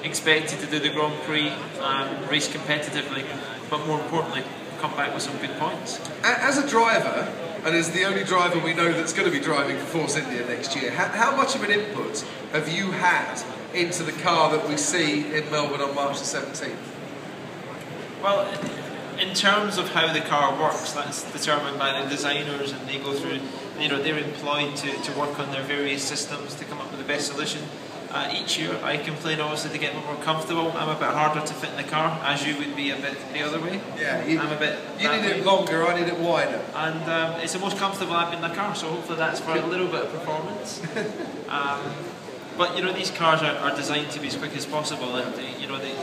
expected to do the Grand Prix, race competitively, but more importantly, come back with some good points. As a driver, and as the only driver we know that's going to be driving for Force India next year, how much of an input have you had into the car that we see in Melbourne on March the 17th? Well, in terms of how the car works, that's determined by the designers, and they go through, they're employed to work on their various systems to come up with the best solution. Each year I complain obviously to get more comfortable. I'm a bit harder to fit in the car, as you would be a bit the other way. Yeah, I'm a bit. You need it longer, I need it wider. And it's the most comfortable I've been in the car, so hopefully that's for a little bit of performance. But these cars are designed to be as quick as possible, and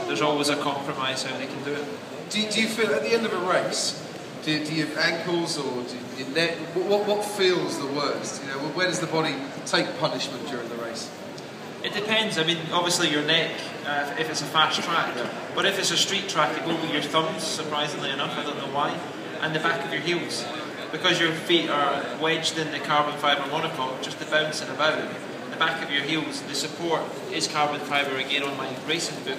there's always a compromise how they can do it. Do you feel at the end of a race, do you have ankles or your neck? What feels the worst? Where does the body take punishment during the race? It depends. I mean, obviously your neck, if it's a fast track, but if it's a street track, it will be your thumbs, surprisingly enough, I don't know why, and the back of your heels. Because your feet are wedged in the carbon fibre monocoque, just the bouncing about, the back of your heels, the support is carbon fibre again on my racing book.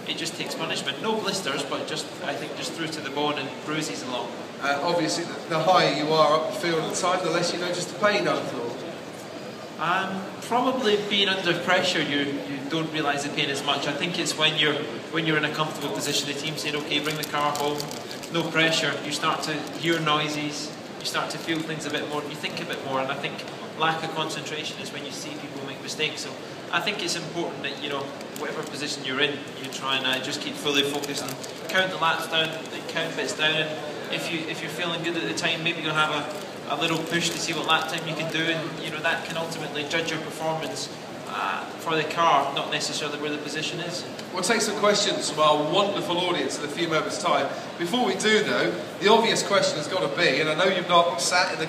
It just takes punishment. No blisters, but I think just through to the bone and bruises along. Obviously, the higher you are up the field at the time, the less you notice the pain, I thought. Probably being under pressure, you don't realise the pain as much. I think it's when you're in a comfortable position, the team saying, okay, bring the car home, no pressure, you start to hear noises, you start to feel things a bit more, you think a bit more, and I think lack of concentration is when you see people make mistakes. So I think it's important that, whatever position you're in, you try and just keep fully focused and count the laps down, count bits down, and if you're feeling good at the time, maybe you'll have a little push to see what lap time you can do, and that can ultimately judge your performance for the car, not necessarily where the position is. We'll take some questions from our wonderful audience in a few moments' time. Before we do, though, the obvious question has got to be, and I know you've not sat in the